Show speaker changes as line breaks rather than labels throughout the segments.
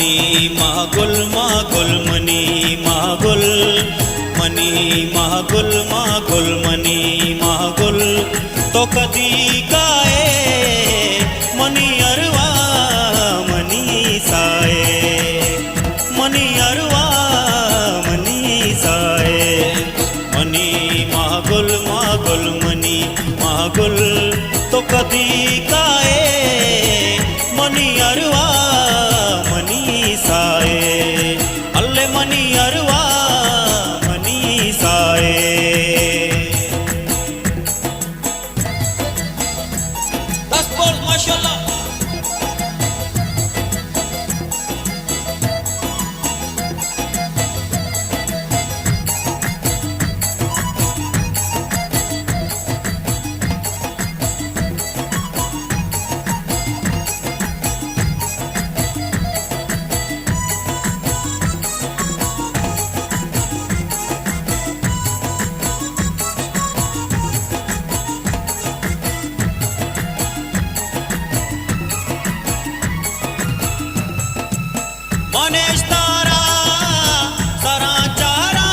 Money Mahagul मागुल money Mahagul money Mahagul मागुल money Mahagul तो कदी गाए मनी अरवा मनी साए मनी अरवा मनी साए मनी महागुल मागुल मनी महागुल तो कदी गाए मनी अरवा मनी साए अल्ले मनी अरवा मनी साए बस बोल माशाल्लाह मनेश तारा सरा चारा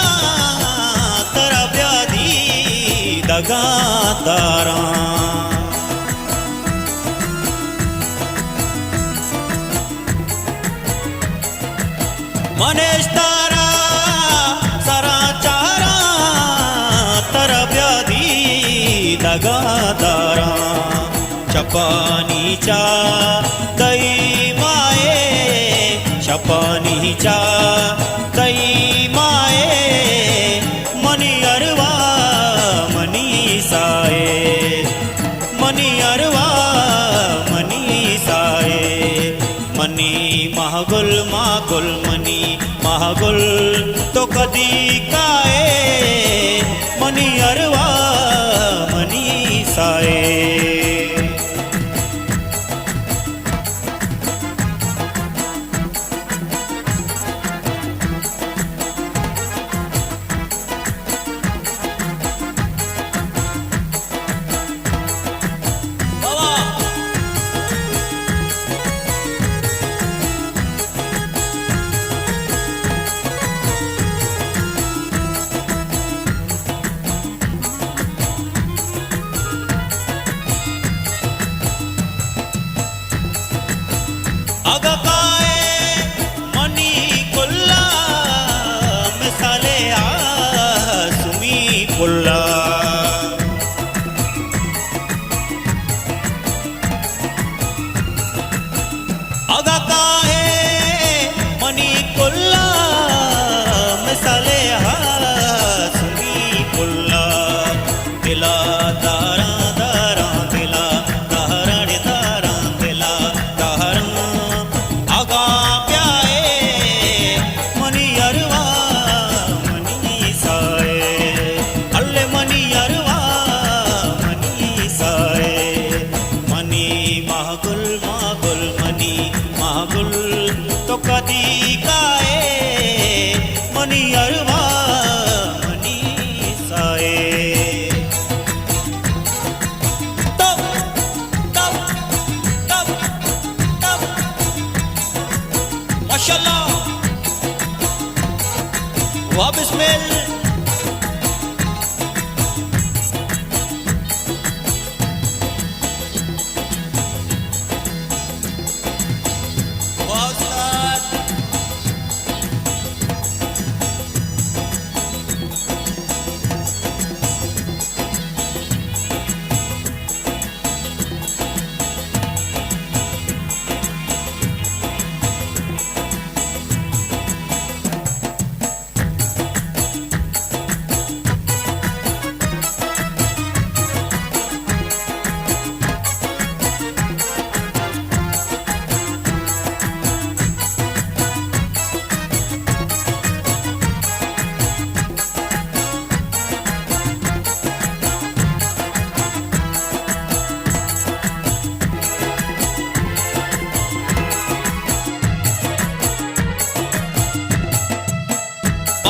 तरा व्याधी दगा तारा मनेश तारा सरा चारा तरा व्याधी दगा तारा चपानीचा दई माये चपानीचा दई माये मनी अरवा मनी साए मनी अरवा मनी साए मनी महागुल मागुल मनी महागुल तो कदी काए मनी अरवा मनी साए अगकाए मनी कुल्ला मिसाले सुमी कुल्ला अगकाए मनी कुल्ला मिसाले सुमी कुल्ला दिला दारा दारा दिला दारण दारा दिला दारण आगा प्याए मनी अरवा मनी साए अल्ले मनी अरवा मनी साए मनी महागुल मागुल मनी महागुल तो कदी काए मनी अरवा मनी साए तब तब तब तब माशाल्लाह वाह बिस्मिल्लाह वाह उस्ताद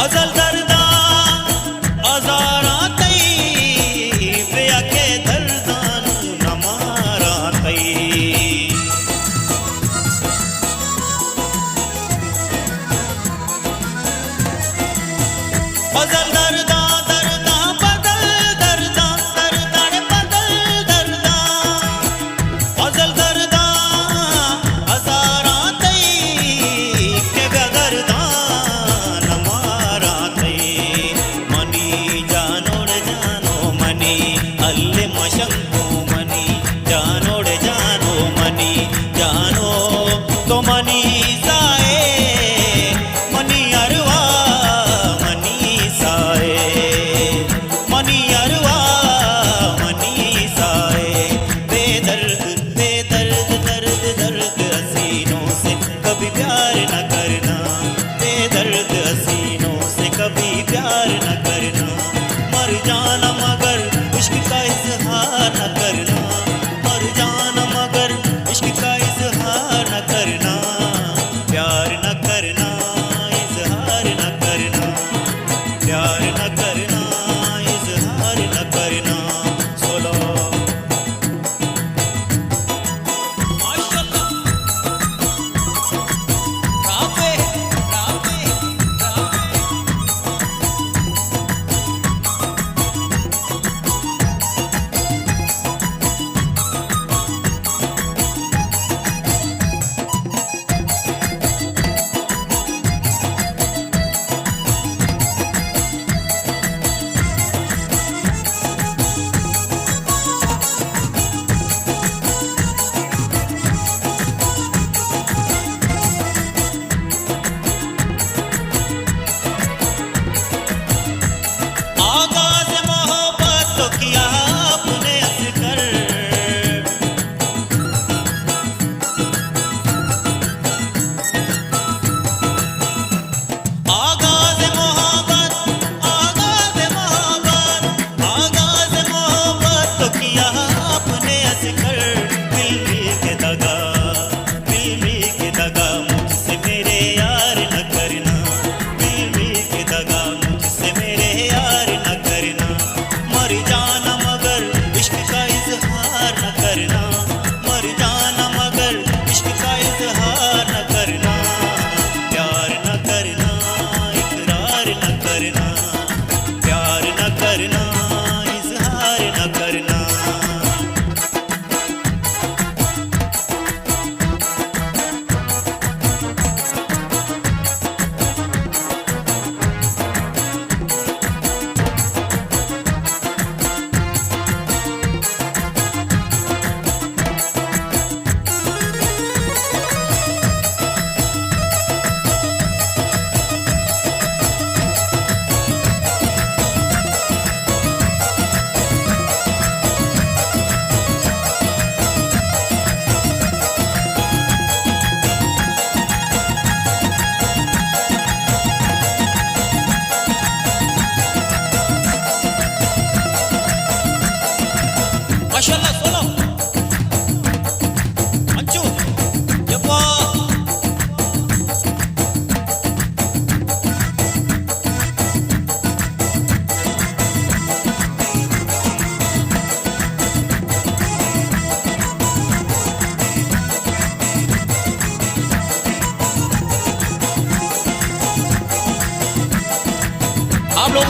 अजल दर्दा अजारा तई पिया के दर्दान नमारा तई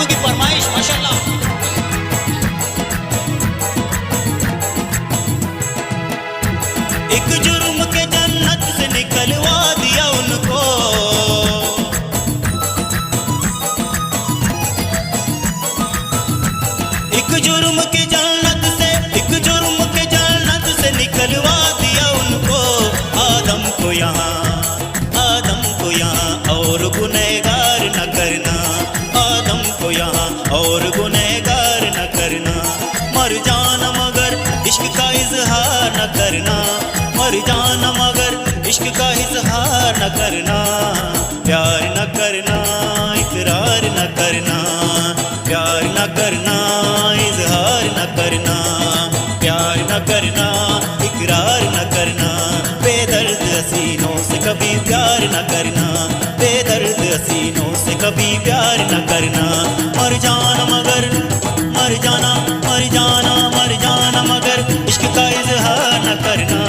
की फरमाइश माशाल्लाह। एक जुर्म के जन्नत से निकलवा दिया उनको, एक जुर्म के जन्नत से, एक जुर्म के जन्नत से निकलवा दिया उनको। आदम को यहाँ, आदम को यहाँ और गुनहगार न करना, आदम को यहाँ और गुनहगार न करना। मर जाना मगर इश्क का इजहार न करना, मर जाना मगर इश्क का इजहार न करना। प्यार न करना, इकरार न करना, प्यार न करना, इजहार न करना, प्यार न करना, इकरार न करना। बेदर्द हसीनों से कभी प्यार न करना, बेदर्द हसीनों से कभी प्यार न करना। मर जाना मगर, मर जाना, मर जाना, मर जाना मगर इश्क का इजहार न करना,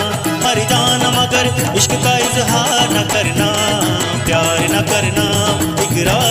मर जाना मगर इश्क का इजहार न करना। प्यार न करना, इकरार